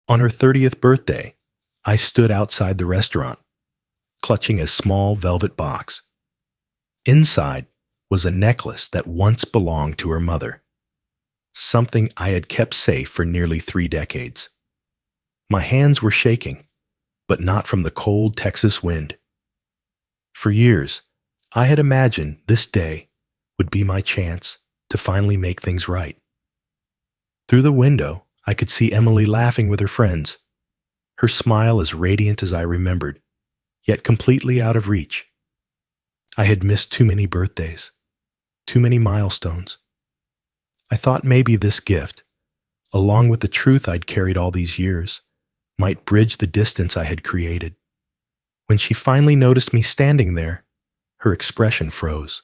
On her 30th birthday, I stood outside the restaurant, clutching a small velvet box. Inside was a necklace that once belonged to her mother, something I had kept safe for nearly 3 decades. My hands were shaking, but not from the cold Texas wind. For years, I had imagined this day would be my chance to finally make things right. Through the window, I could see Emily laughing with her friends, her smile as radiant as I remembered, yet completely out of reach. I had missed too many birthdays, too many milestones. I thought maybe this gift, along with the truth I'd carried all these years, might bridge the distance I had created. When she finally noticed me standing there, her expression froze.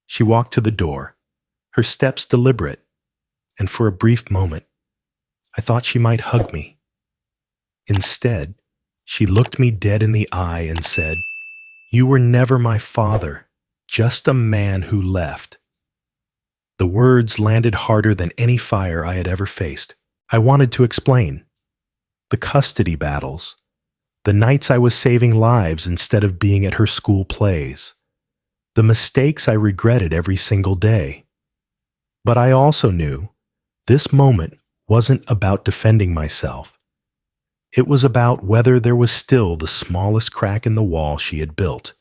She walked to the door, her steps deliberate, and for a brief moment, I thought she might hug me. Instead, she looked me dead in the eye and said, "You were never my father, just a man who left." The words landed harder than any fire I had ever faced. I wanted to explain. The custody battles, the nights I was saving lives instead of being at her school plays, the mistakes I regretted every single day. But I also knew this moment wasn't about defending myself. It was about whether there was still the smallest crack in the wall she had built,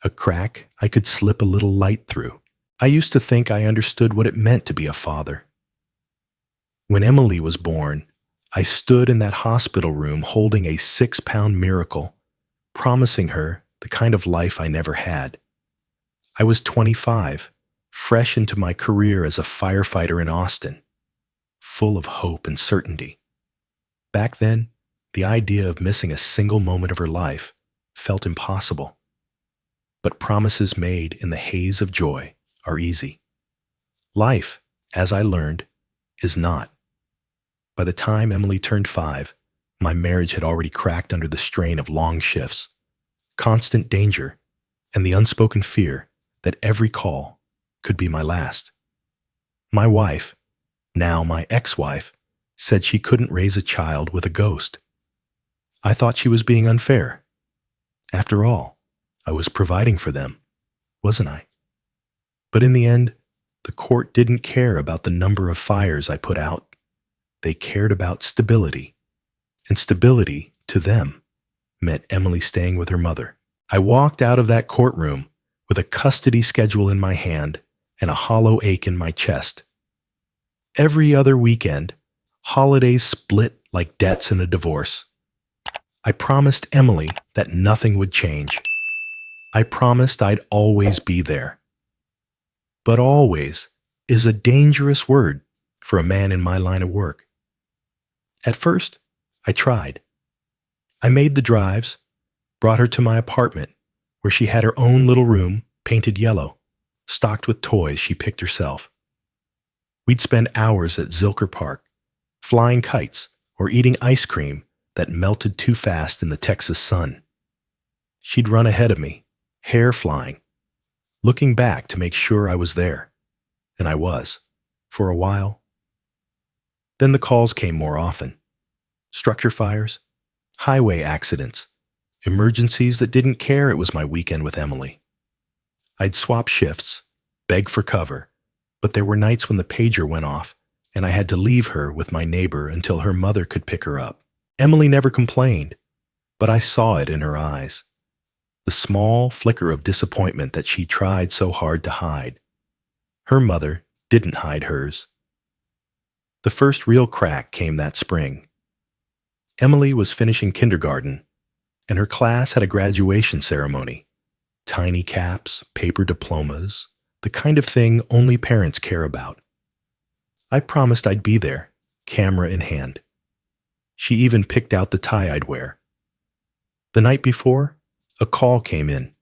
a crack I could slip a little light through. I used to think I understood what it meant to be a father. When Emily was born, I stood in that hospital room holding a 6-pound miracle, promising her the kind of life I never had. I was 25, fresh into my career as a firefighter in Austin, full of hope and certainty. Back then, the idea of missing a single moment of her life felt impossible. But promises made in the haze of joy are easy. Life, as I learned, is not. By the time Emily turned 5, my marriage had already cracked under the strain of long shifts, constant danger, and the unspoken fear that every call could be my last. My wife, now my ex-wife, said she couldn't raise a child with a ghost. I thought she was being unfair. After all, I was providing for them, wasn't I? But in the end, the court didn't care about the number of fires I put out. They cared about stability. And stability, to them, meant Emily staying with her mother. I walked out of that courtroom with a custody schedule in my hand and a hollow ache in my chest. Every other weekend, holidays split like debts in a divorce. I promised Emily that nothing would change. I promised I'd always be there. But always is a dangerous word for a man in my line of work. At first, I tried. I made the drives, brought her to my apartment, where she had her own little room, painted yellow, stocked with toys she picked herself. We'd spend hours at Zilker Park, flying kites or eating ice cream that melted too fast in the Texas sun. She'd run ahead of me, hair flying, looking back to make sure I was there. And I was, for a while. Then the calls came more often. Structure fires, highway accidents, emergencies that didn't care it was my weekend with Emily. I'd swap shifts, beg for cover, but there were nights when the pager went off and I had to leave her with my neighbor until her mother could pick her up. Emily never complained, but I saw it in her eyes. The small flicker of disappointment that she tried so hard to hide. Her mother didn't hide hers. The first real crack came that spring. Emily was finishing kindergarten, and her class had a graduation ceremony. Tiny caps, paper diplomas, the kind of thing only parents care about. I promised I'd be there, camera in hand. She even picked out the tie I'd wear. The night before, a call came in.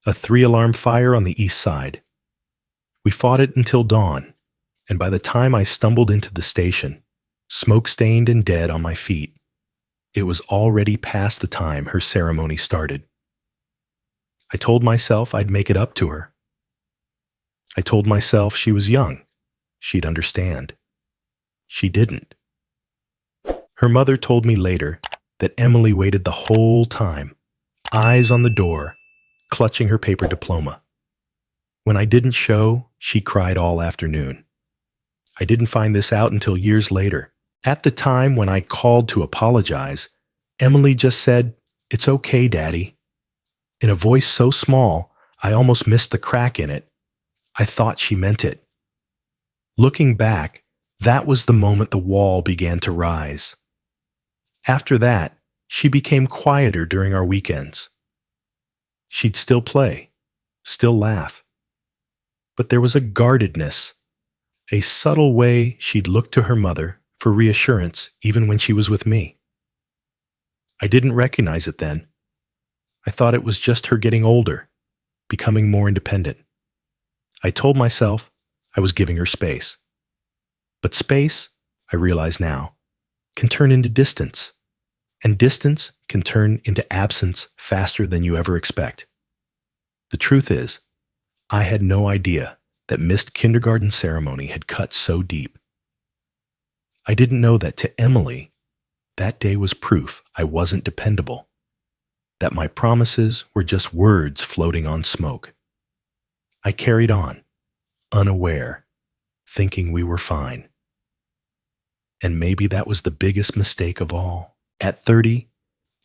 A 3-alarm fire on the east side. We fought it until dawn, and by the time I stumbled into the station, smoke-stained and dead on my feet, it was already past the time her ceremony started. I told myself I'd make it up to her. I told myself she was young. She'd understand. She didn't. Her mother told me later that Emily waited the whole time, eyes on the door, clutching her paper diploma. When I didn't show, she cried all afternoon. I didn't find this out until years later. At the time when I called to apologize, Emily just said, "It's okay, Daddy," in a voice so small I almost missed the crack in it. I thought she meant it. Looking back, that was the moment the wall began to rise. After that, she became quieter during our weekends. She'd still play, still laugh. But there was a guardedness, a subtle way she'd look to her mother for reassurance even when she was with me. I didn't recognize it then. I thought it was just her getting older, becoming more independent. I told myself I was giving her space. But space, I realize now, can turn into distance, and distance can turn into absence faster than you ever expect. The truth is, I had no idea that missed kindergarten ceremony had cut so deep. I didn't know that to Emily, that day was proof I wasn't dependable, that my promises were just words floating on smoke. I carried on, unaware, thinking we were fine. And maybe that was the biggest mistake of all. At 30,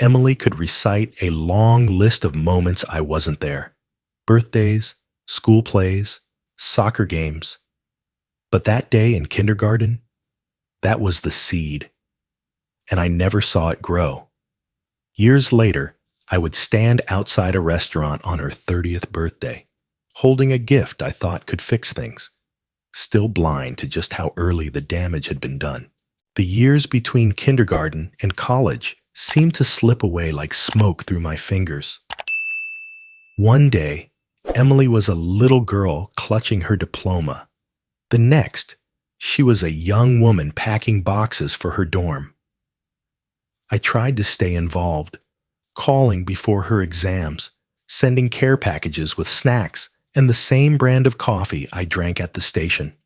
Emily could recite a long list of moments I wasn't there. Birthdays, school plays, soccer games. But that day in kindergarten, that was the seed. And I never saw it grow. Years later, I would stand outside a restaurant on her 30th birthday, holding a gift I thought could fix things, still blind to just how early the damage had been done. The years between kindergarten and college seemed to slip away like smoke through my fingers. One day, Emily was a little girl clutching her diploma. The next, she was a young woman packing boxes for her dorm. I tried to stay involved, calling before her exams, sending care packages with snacks and the same brand of coffee I drank at the station.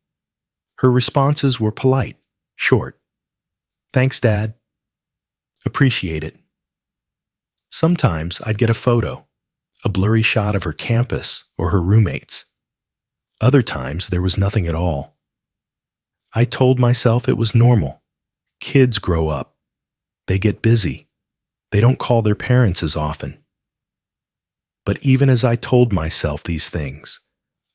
Her responses were polite, short. "Thanks, Dad. Appreciate it." Sometimes I'd get a photo, a blurry shot of her campus or her roommates. Other times there was nothing at all. I told myself it was normal. Kids grow up. They get busy. They don't call their parents as often. But even as I told myself these things,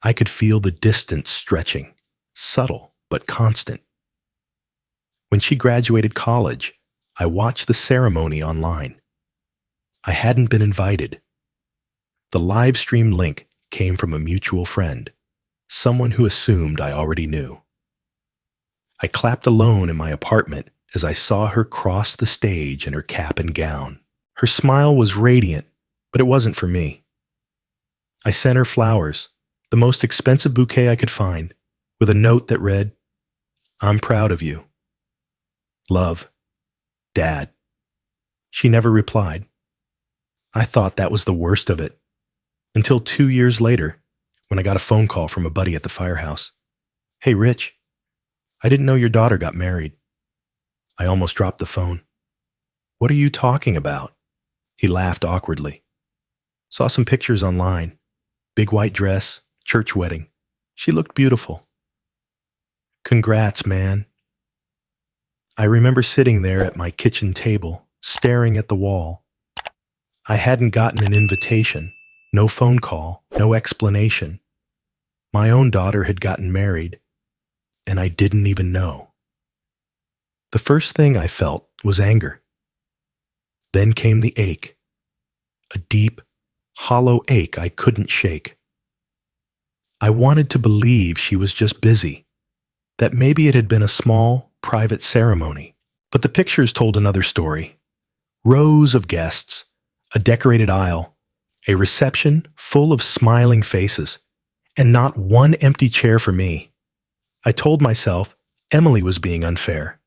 I could feel the distance stretching, subtle but constant. When she graduated college, I watched the ceremony online. I hadn't been invited. The live stream link came from a mutual friend, someone who assumed I already knew. I clapped alone in my apartment as I saw her cross the stage in her cap and gown. Her smile was radiant, but it wasn't for me. I sent her flowers, the most expensive bouquet I could find, with a note that read, "I'm proud of you. Love, Dad." She never replied. I thought that was the worst of it, until 2 years later, when I got a phone call from a buddy at the firehouse. "Hey, Rich, I didn't know your daughter got married." I almost dropped the phone. "What are you talking about?" He laughed awkwardly. "Saw some pictures online. Big white dress, church wedding. She looked beautiful." "Congrats, man." I remember sitting there at my kitchen table, staring at the wall. I hadn't gotten an invitation, no phone call, no explanation. My own daughter had gotten married, and I didn't even know. The first thing I felt was anger. Then came the ache, a deep, hollow ache I couldn't shake. I wanted to believe she was just busy, that maybe it had been a small, private ceremony. But the pictures told another story. Rows of guests, a decorated aisle, a reception full of smiling faces, and not one empty chair for me. I told myself Emily was being unfair,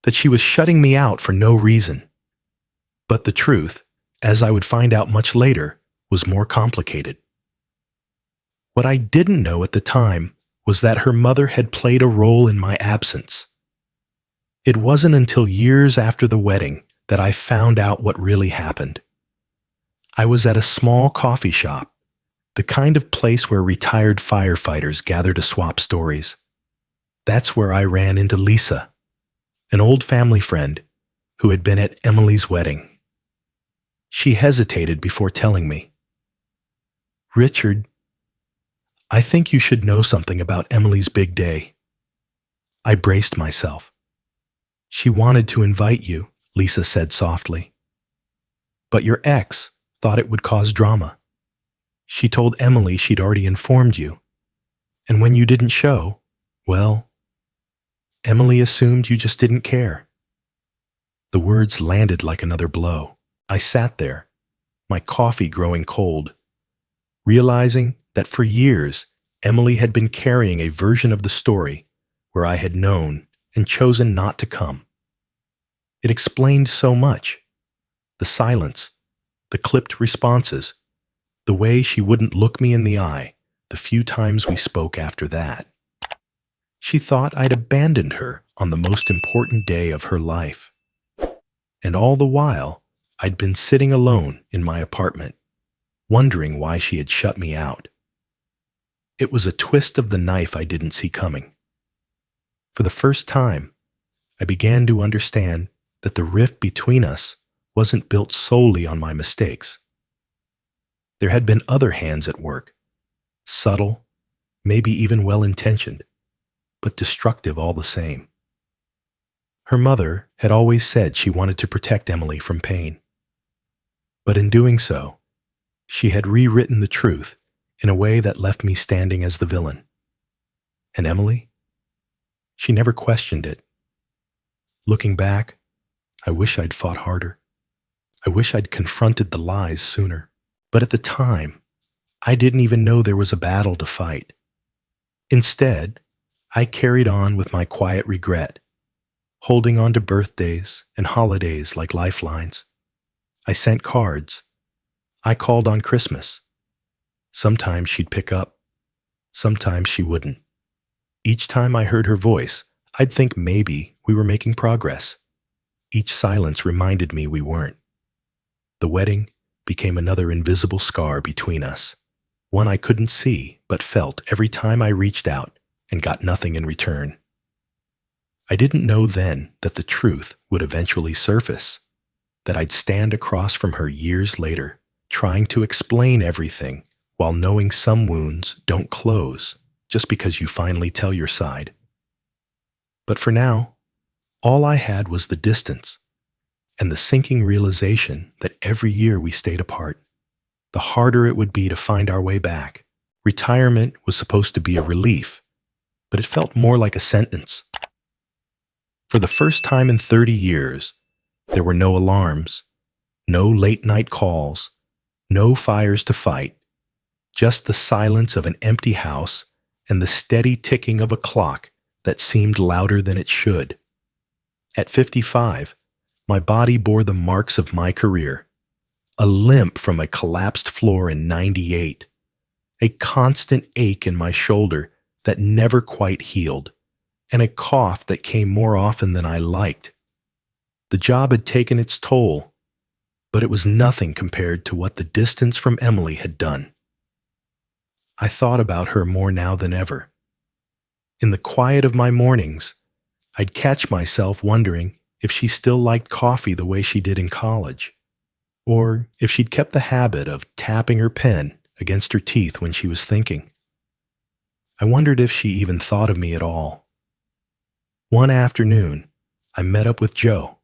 that she was shutting me out for no reason. But the truth, as I would find out much later, was more complicated. What I didn't know at the time was that her mother had played a role in my absence. It wasn't until years after the wedding that I found out what really happened. I was at a small coffee shop, the kind of place where retired firefighters gather to swap stories. That's where I ran into Lisa, an old family friend who had been at Emily's wedding. She hesitated before telling me, "Richard, I think you should know something about Emily's big day." I braced myself. "She wanted to invite you," Lisa said softly. "But your ex thought it would cause drama. She told Emily she'd already informed you. And when you didn't show, well, Emily assumed you just didn't care." The words landed like another blow. I sat there, my coffee growing cold, realizing that for years Emily had been carrying a version of the story where I had known and chosen not to come. It explained so much. The silence, the clipped responses, the way she wouldn't look me in the eye the few times we spoke after that. She thought I'd abandoned her on the most important day of her life. And all the while, I'd been sitting alone in my apartment, wondering why she had shut me out. It was a twist of the knife I didn't see coming. For the first time, I began to understand that the rift between us wasn't built solely on my mistakes. There had been other hands at work, subtle, maybe even well-intentioned, but destructive all the same. Her mother had always said she wanted to protect Emily from pain. But in doing so, she had rewritten the truth in a way that left me standing as the villain. And Emily? She never questioned it. Looking back, I wish I'd fought harder. I wish I'd confronted the lies sooner. But at the time, I didn't even know there was a battle to fight. Instead, I carried on with my quiet regret, holding on to birthdays and holidays like lifelines. I sent cards. I called on Christmas. Sometimes she'd pick up. Sometimes she wouldn't. Each time I heard her voice, I'd think maybe we were making progress. Each silence reminded me we weren't. The wedding became another invisible scar between us, one I couldn't see but felt every time I reached out and got nothing in return. I didn't know then that the truth would eventually surface, that I'd stand across from her years later, trying to explain everything while knowing some wounds don't close just because you finally tell your side. But for now, all I had was the distance and the sinking realization that every year we stayed apart, the harder it would be to find our way back. Retirement was supposed to be a relief, but it felt more like a sentence. For the first time in 30 years, there were no alarms, no late-night calls, no fires to fight, just the silence of an empty house and the steady ticking of a clock that seemed louder than it should. At 55, my body bore the marks of my career, a limp from a collapsed floor in '98, a constant ache in my shoulder that never quite healed, and a cough that came more often than I liked. The job had taken its toll, but it was nothing compared to what the distance from Emily had done. I thought about her more now than ever. In the quiet of my mornings, I'd catch myself wondering if she still liked coffee the way she did in college, or if she'd kept the habit of tapping her pen against her teeth when she was thinking. I wondered if she even thought of me at all. One afternoon, I met up with Joe,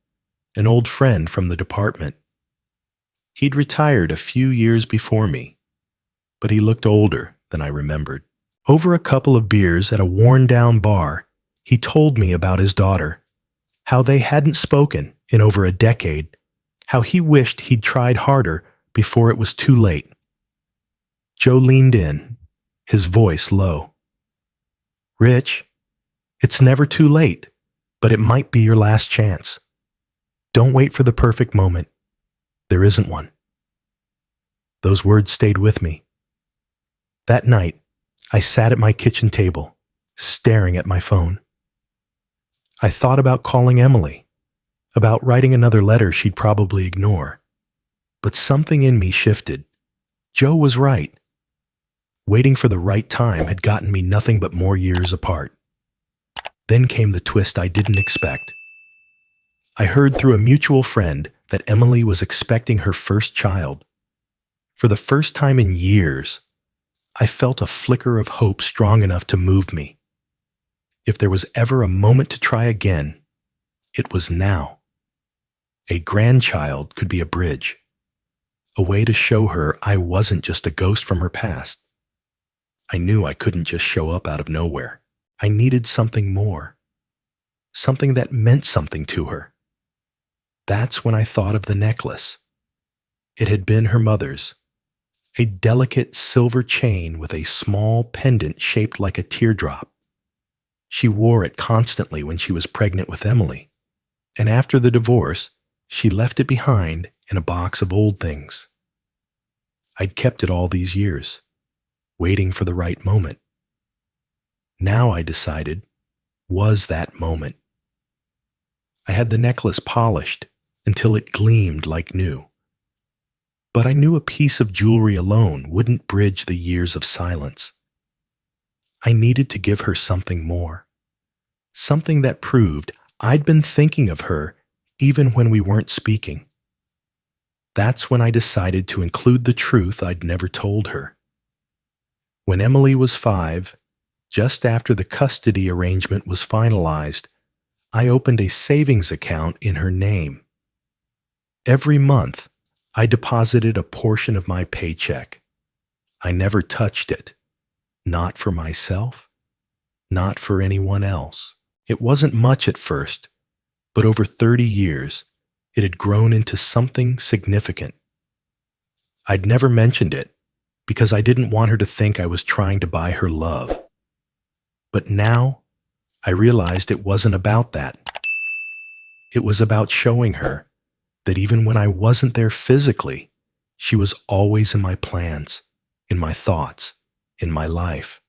an old friend from the department. He'd retired a few years before me, but he looked older than I remembered. Over a couple of beers at a worn-down bar, he told me about his daughter, how they hadn't spoken in over a decade, how he wished he'd tried harder before it was too late. Joe leaned in, his voice low. "Rich, it's never too late, but it might be your last chance. Don't wait for the perfect moment. There isn't one." Those words stayed with me. That night, I sat at my kitchen table, staring at my phone. I thought about calling Emily, about writing another letter she'd probably ignore. But something in me shifted. Joe was right. Waiting for the right time had gotten me nothing but more years apart. Then came the twist I didn't expect. I heard through a mutual friend that Emily was expecting her first child. For the first time in years, I felt a flicker of hope strong enough to move me. If there was ever a moment to try again, it was now. A grandchild could be a bridge, a way to show her I wasn't just a ghost from her past. I knew I couldn't just show up out of nowhere. I needed something more, something that meant something to her. That's when I thought of the necklace. It had been her mother's, a delicate silver chain with a small pendant shaped like a teardrop. She wore it constantly when she was pregnant with Emily, and after the divorce, she left it behind in a box of old things. I'd kept it all these years, waiting for the right moment. Now I decided, was that moment. I had the necklace polished until it gleamed like new. But I knew a piece of jewelry alone wouldn't bridge the years of silence. I needed to give her something more, something that proved I'd been thinking of her even when we weren't speaking. That's when I decided to include the truth I'd never told her. When Emily was 5, just after the custody arrangement was finalized, I opened a savings account in her name. Every month, I deposited a portion of my paycheck. I never touched it. Not for myself, not for anyone else. It wasn't much at first, but over 30 years, it had grown into something significant. I'd never mentioned it because I didn't want her to think I was trying to buy her love. But now, I realized it wasn't about that. It was about showing her that even when I wasn't there physically, she was always in my plans, in my thoughts, in my life.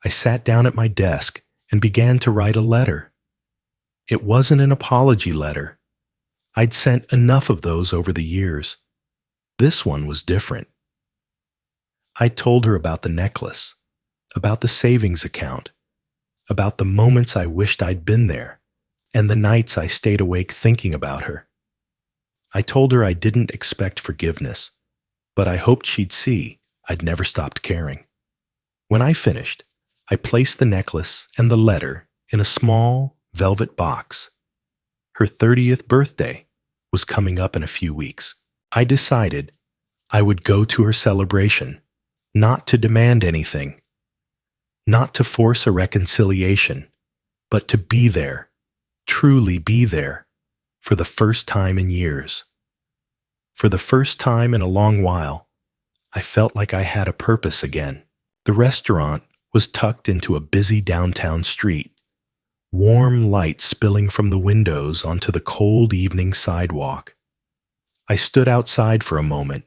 I sat down at my desk and began to write a letter. It wasn't an apology letter. I'd sent enough of those over the years. This one was different. I told her about the necklace, about the savings account, about the moments I wished I'd been there, and the nights I stayed awake thinking about her. I told her I didn't expect forgiveness, but I hoped she'd see I'd never stopped caring. When I finished, I placed the necklace and the letter in a small velvet box. Her 30th birthday was coming up in a few weeks. I decided I would go to her celebration, not to demand anything, not to force a reconciliation, but to be there, truly be there, for the first time in years. For the first time in a long while, I felt like I had a purpose again. The restaurant was tucked into a busy downtown street, warm light spilling from the windows onto the cold evening sidewalk. I stood outside for a moment,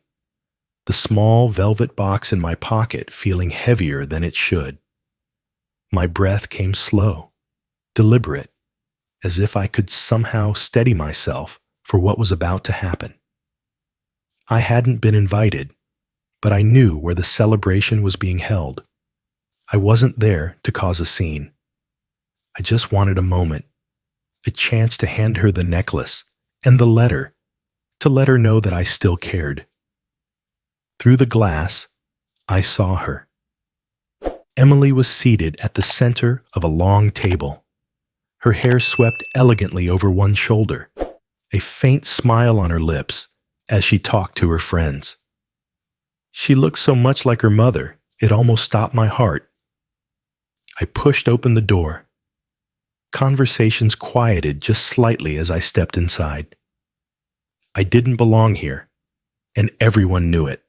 the small velvet box in my pocket feeling heavier than it should. My breath came slow, deliberate, as if I could somehow steady myself for what was about to happen. I hadn't been invited, but I knew where the celebration was being held. I wasn't there to cause a scene. I just wanted a moment, a chance to hand her the necklace and the letter, to let her know that I still cared. Through the glass, I saw her. Emily was seated at the center of a long table. Her hair swept elegantly over one shoulder, a faint smile on her lips as she talked to her friends. She looked so much like her mother, it almost stopped my heart. I pushed open the door. Conversations quieted just slightly as I stepped inside. I didn't belong here, and everyone knew it.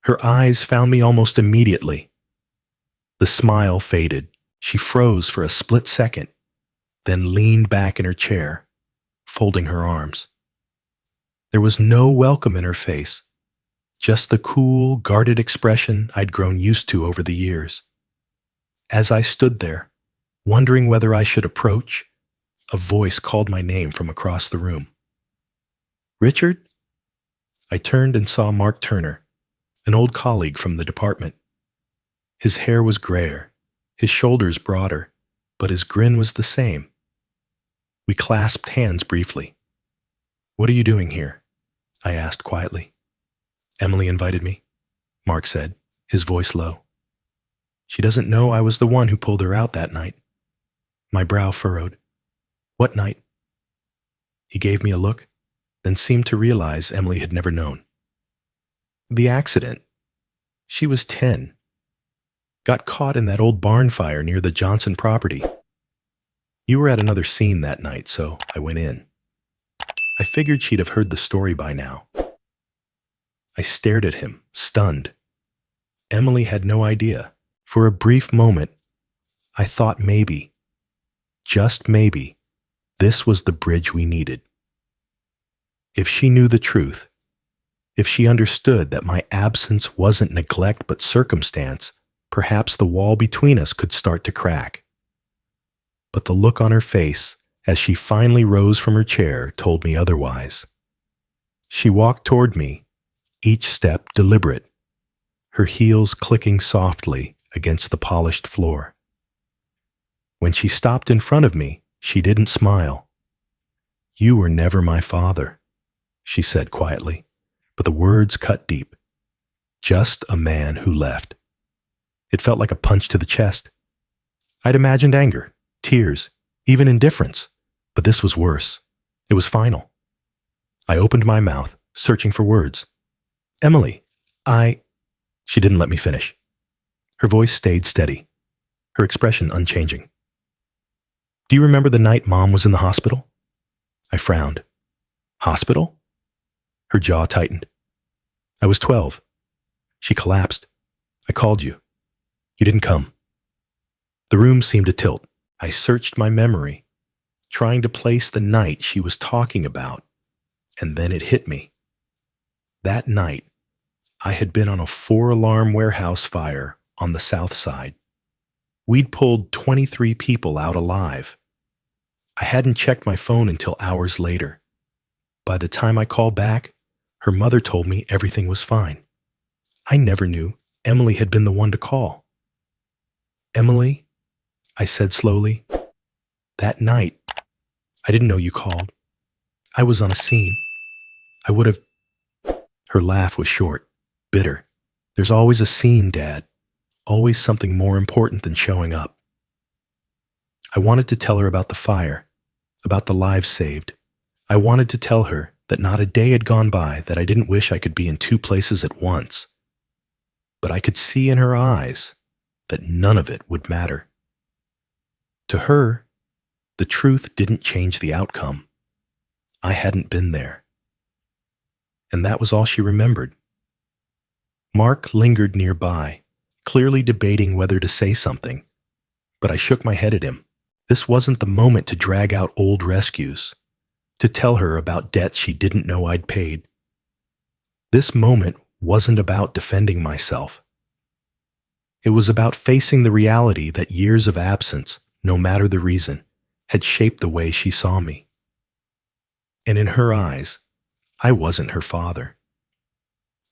Her eyes found me almost immediately. The smile faded. She froze for a split second, then leaned back in her chair, folding her arms. There was no welcome in her face, just the cool, guarded expression I'd grown used to over the years. As I stood there, Wondering whether I should approach, a voice called my name from across the room. Richard? I turned and saw Mark Turner, an old colleague from the department. His hair was grayer, his shoulders broader, but his grin was the same. We clasped hands briefly. What are you doing here? I asked quietly. Emily invited me, Mark said, his voice low. She doesn't know I was the one who pulled her out that night. My brow furrowed. What night? He gave me a look, then seemed to realize Emily had never known. The accident. She was 10. Got caught in that old barn fire near the Johnson property. You were at another scene that night, so I went in. I figured she'd have heard the story by now. I stared at him, stunned. Emily had no idea. For a brief moment, I thought maybe, just maybe, this was the bridge we needed. If she knew the truth, if she understood that my absence wasn't neglect but circumstance, perhaps the wall between us could start to crack. But the look on her face as she finally rose from her chair told me otherwise. She walked toward me, each step deliberate, her heels clicking softly against the polished floor. When she stopped in front of me, she didn't smile. You were never my father, she said quietly, but the words cut deep. Just a man who left. It felt like a punch to the chest. I'd imagined anger, tears, even indifference, but this was worse. It was final. I opened my mouth, searching for words. Emily, She didn't let me finish. Her voice stayed steady, her expression unchanging. Do you remember the night Mom was in the hospital? I frowned. Hospital? Her jaw tightened. I was 12. She collapsed. I called you. You didn't come. The room seemed to tilt. I searched my memory, trying to place the night she was talking about, and then it hit me. That night, I had been on a 4-alarm warehouse fire on the south side. We'd pulled 23 people out alive. I hadn't checked my phone until hours later. By the time I called back, her mother told me everything was fine. I never knew Emily had been the one to call. Emily, I said slowly, that night, I didn't know you called. I was on a scene. I would have... Her laugh was short, bitter. There's always a scene, Dad. Always something more important than showing up. I wanted to tell her about the fire, about the lives saved. I wanted to tell her that not a day had gone by that I didn't wish I could be in 2 places at once. But I could see in her eyes that none of it would matter. To her, the truth didn't change the outcome. I hadn't been there. And that was all she remembered. Mark lingered nearby, clearly debating whether to say something, but I shook my head at him. This wasn't the moment to drag out old rescues, to tell her about debts she didn't know I'd paid. This moment wasn't about defending myself. It was about facing the reality that years of absence, no matter the reason, had shaped the way she saw me. And in her eyes, I wasn't her father.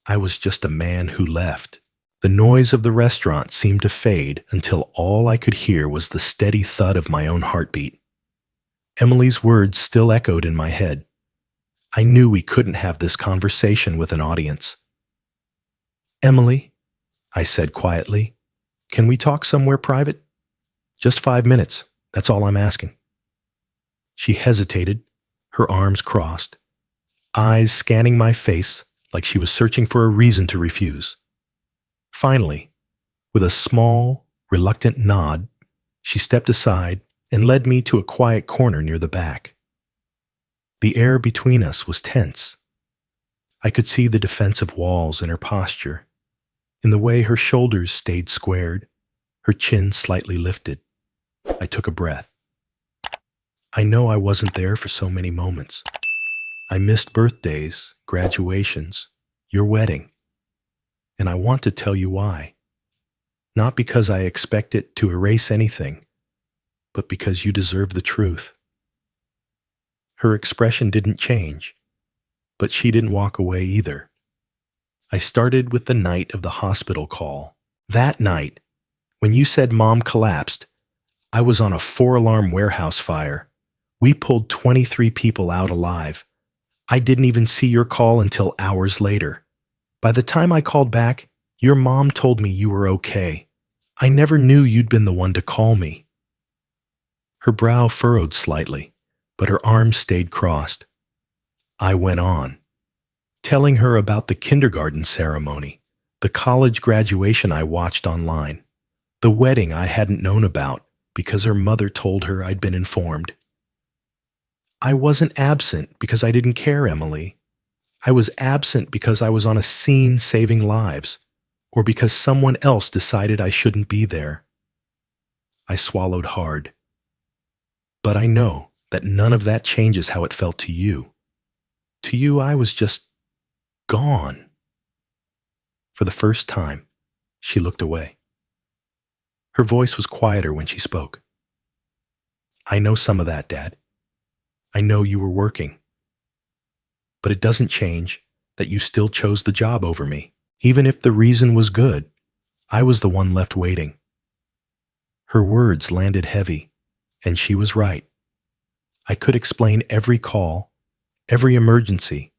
I was just a man who left. The noise of the restaurant seemed to fade until all I could hear was the steady thud of my own heartbeat. Emily's words still echoed in my head. I knew we couldn't have this conversation with an audience. Emily, I said quietly, can we talk somewhere private? Just 5 minutes, that's all I'm asking. She hesitated, her arms crossed, eyes scanning my face like she was searching for a reason to refuse. Finally, with a small, reluctant nod, she stepped aside and led me to a quiet corner near the back. The air between us was tense. I could see the defensive walls in her posture, in the way her shoulders stayed squared, her chin slightly lifted. I took a breath. I know I wasn't there for so many moments. I missed birthdays, graduations, your wedding. And I want to tell you why. Not because I expect it to erase anything, but because you deserve the truth." Her expression didn't change, but she didn't walk away either. I started with the night of the hospital call. That night, when you said Mom collapsed, I was on a 4-alarm warehouse fire. We pulled 23 people out alive. I didn't even see your call until hours later. By the time I called back, your mom told me you were okay. I never knew you'd been the one to call me." Her brow furrowed slightly, but her arms stayed crossed. I went on, telling her about the kindergarten ceremony, the college graduation I watched online, the wedding I hadn't known about because her mother told her I'd been informed. "I wasn't absent because I didn't care, Emily. I was absent because I was on a scene saving lives, or because someone else decided I shouldn't be there." I swallowed hard. But I know that none of that changes how it felt to you. To you, I was just gone. For the first time, she looked away. Her voice was quieter when she spoke. "I know some of that, Dad. I know you were working. But it doesn't change that you still chose the job over me. Even if the reason was good, I was the one left waiting." Her words landed heavy, and she was right. I could explain every call, every emergency,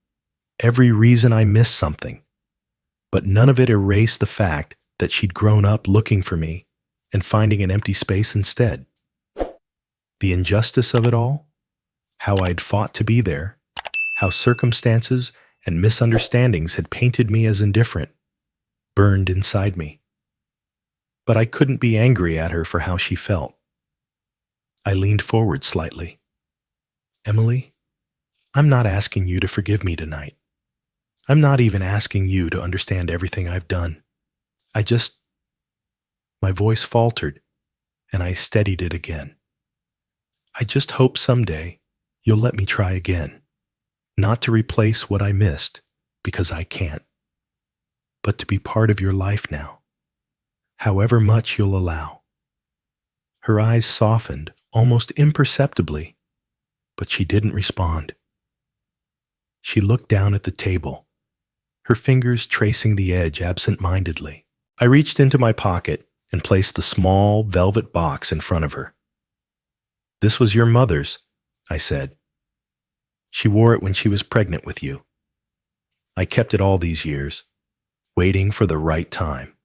every reason I missed something, but none of it erased the fact that she'd grown up looking for me and finding an empty space instead. The injustice of it all, how I'd fought to be there, how circumstances and misunderstandings had painted me as indifferent, burned inside me. But I couldn't be angry at her for how she felt. I leaned forward slightly. "Emily, I'm not asking you to forgive me tonight. I'm not even asking you to understand everything I've done. My voice faltered, and I steadied it again. "I just hope someday you'll let me try again. Not to replace what I missed, because I can't, but to be part of your life now, however much you'll allow." Her eyes softened almost imperceptibly, but she didn't respond. She looked down at the table, her fingers tracing the edge absent-mindedly. I reached into my pocket and placed the small velvet box in front of her. "This was your mother's," I said. "She wore it when she was pregnant with you. I kept it all these years, waiting for the right time.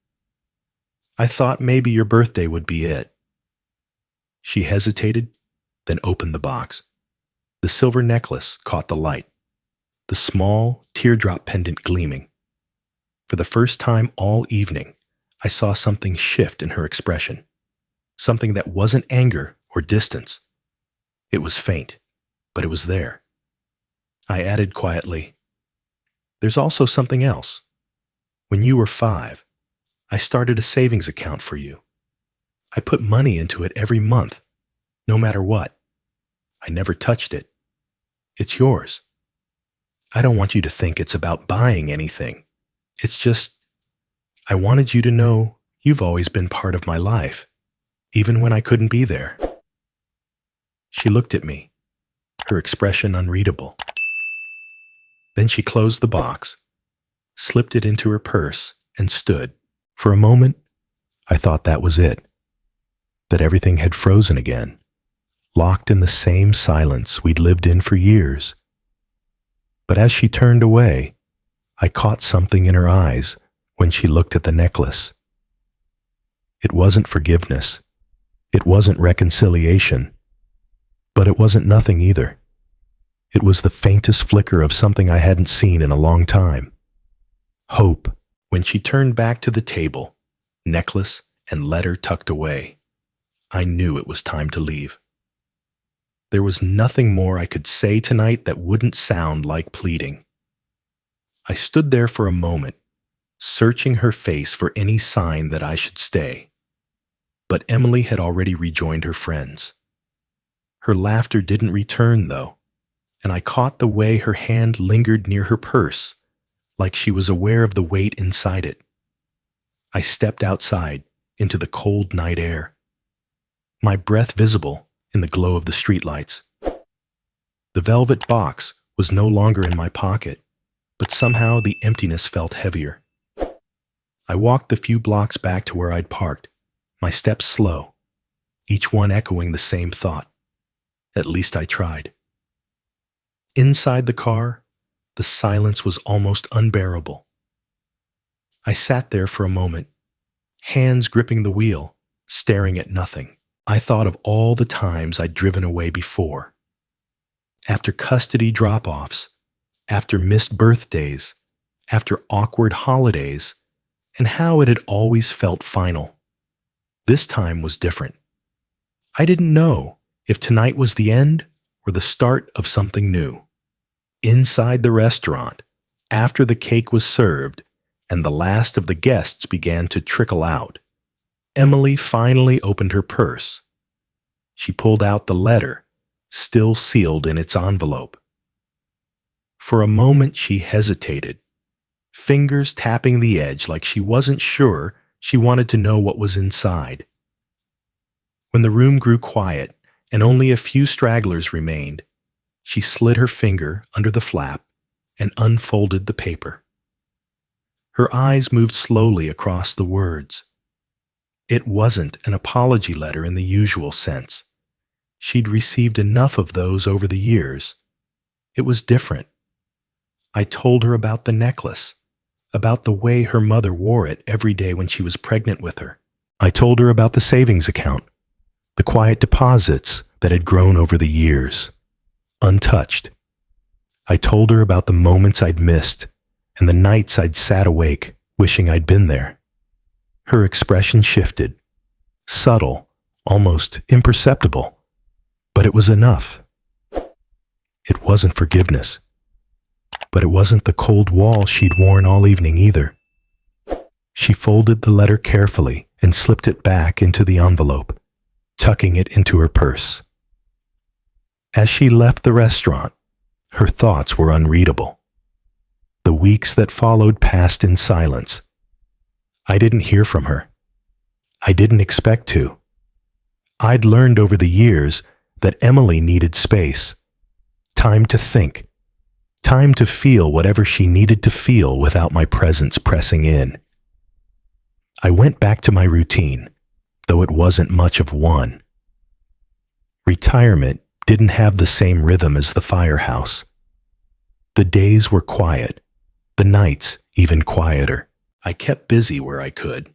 I thought maybe your birthday would be it." She hesitated, then opened the box. The silver necklace caught the light, the small teardrop pendant gleaming. For the first time all evening, I saw something shift in her expression, something that wasn't anger or distance. It was faint, but it was there. I added quietly, "There's also something else. When you were 5, I started a savings account for you. I put money into it every month, no matter what. I never touched it. It's yours. I don't want you to think it's about buying anything. It's just, I wanted you to know you've always been part of my life, even when I couldn't be there." She looked at me, her expression unreadable. Then she closed the box, slipped it into her purse, and stood. For a moment, I thought that was it, that everything had frozen again, locked in the same silence we'd lived in for years. But as she turned away, I caught something in her eyes when she looked at the necklace. It wasn't forgiveness. It wasn't reconciliation. But it wasn't nothing either. It was the faintest flicker of something I hadn't seen in a long time. Hope. When she turned back to the table, necklace and letter tucked away, I knew it was time to leave. There was nothing more I could say tonight that wouldn't sound like pleading. I stood there for a moment, searching her face for any sign that I should stay. But Emily had already rejoined her friends. Her laughter didn't return, though, and I caught the way her hand lingered near her purse, like she was aware of the weight inside it. I stepped outside into the cold night air. my breath visible in the glow of the streetlights. The velvet box was no longer in my pocket, but somehow the emptiness felt heavier. I walked the few blocks back to where I'd parked, my steps slow, each one echoing the same thought. At least I tried. Inside the car, the silence was almost unbearable. I sat there for a moment, hands gripping the wheel, staring at nothing. I thought of all the times I'd driven away before. After custody drop-offs, after missed birthdays, after awkward holidays, and how it had always felt final. This time was different. I didn't know if tonight was the end or the start of something new. Inside the restaurant, after the cake was served and the last of the guests began to trickle out, Emily finally opened her purse. She pulled out the letter, still sealed in its envelope. For a moment she hesitated, fingers tapping the edge like she wasn't sure she wanted to know what was inside. When the room grew quiet and only a few stragglers remained, she slid her finger under the flap and unfolded the paper. Her eyes moved slowly across the words. It wasn't an apology letter in the usual sense. She'd received enough of those over the years. It was different. I told her about the necklace, about the way her mother wore it every day when she was pregnant with her. I told her about the savings account, the quiet deposits that had grown over the years, untouched. I told her about the moments I'd missed and the nights I'd sat awake wishing I'd been there. Her expression shifted, subtle, almost imperceptible, but it was enough. It wasn't forgiveness, but it wasn't the cold wall she'd worn all evening either. She folded the letter carefully and slipped it back into the envelope, tucking it into her purse. As she left the restaurant, her thoughts were unreadable. The weeks that followed passed in silence. I didn't hear from her. I didn't expect to. I'd learned over the years that Emily needed space, time to think, time to feel whatever she needed to feel without my presence pressing in. I went back to my routine, though it wasn't much of one. Retirement didn't have the same rhythm as the firehouse. The days were quiet, the nights even quieter. I kept busy where I could.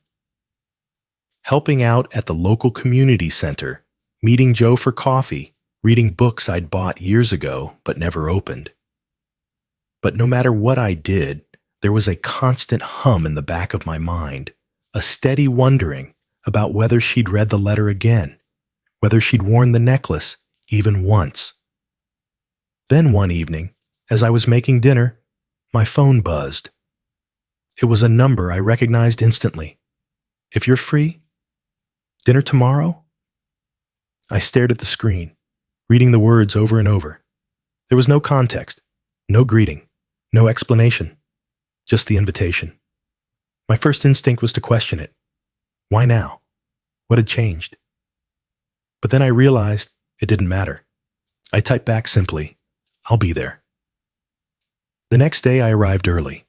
Helping out at the local community center, meeting Joe for coffee, reading books I'd bought years ago but never opened. But no matter what I did, there was a constant hum in the back of my mind, a steady wondering about whether she'd read the letter again, whether she'd worn the necklace even once. Then one evening, as I was making dinner, my phone buzzed. It was a number I recognized instantly. "If you're free? Dinner tomorrow?" I stared at the screen, reading the words over and over. There was no context, no greeting, no explanation, just the invitation. My first instinct was to question it. Why now? What had changed? But then I realized it didn't matter. I typed back simply, "I'll be there." The next day I arrived early.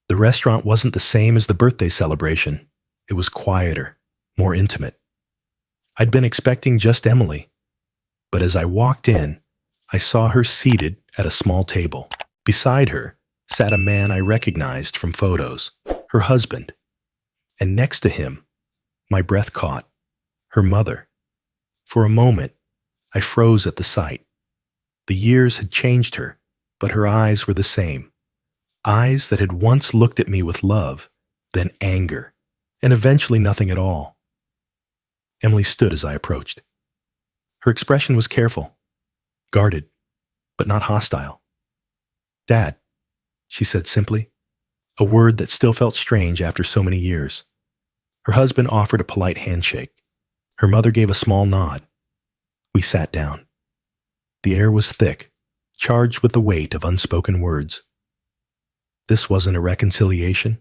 The restaurant wasn't the same as the birthday celebration. It was quieter, more intimate. I'd been expecting just Emily, but as I walked in, I saw her seated at a small table. Beside her sat a man I recognized from photos, her husband, and next to him, my breath caught, her mother. For a moment, I froze at the sight. The years had changed her, but her eyes were the same. Eyes that had once looked at me with love, then anger, and eventually nothing at all. Emily stood as I approached. Her expression was careful, guarded, but not hostile. "Dad," she said simply, a word that still felt strange after so many years. Her husband offered a polite handshake. Her mother gave a small nod. We sat down. The air was thick, charged with the weight of unspoken words. This wasn't a reconciliation.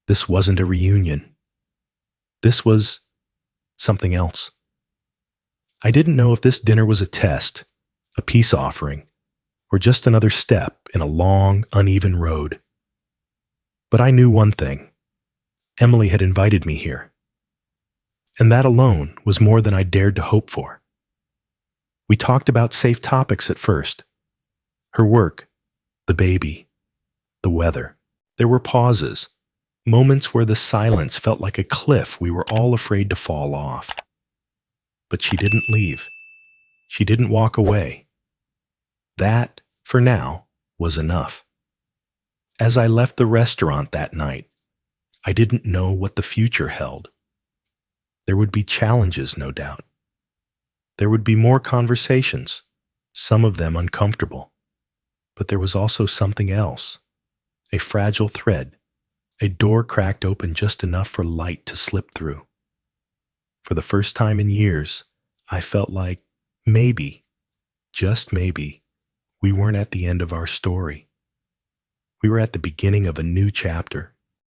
This wasn't a reunion. This was something else. I didn't know if this dinner was a test, a peace offering, or just another step in a long, uneven road. But I knew one thing. Emily had invited me here. And that alone was more than I dared to hope for. We talked about safe topics at first. Her work, the baby, the weather. There were pauses, moments where the silence felt like a cliff we were all afraid to fall off. But she didn't leave. She didn't walk away. That, for now, was enough. As I left the restaurant that night, I didn't know what the future held. There would be challenges, no doubt. There would be more conversations, some of them uncomfortable. But there was also something else, a fragile thread, a door cracked open just enough for light to slip through. For the first time in years, I felt like maybe, just maybe, we weren't at the end of our story. We were at the beginning of a new chapter.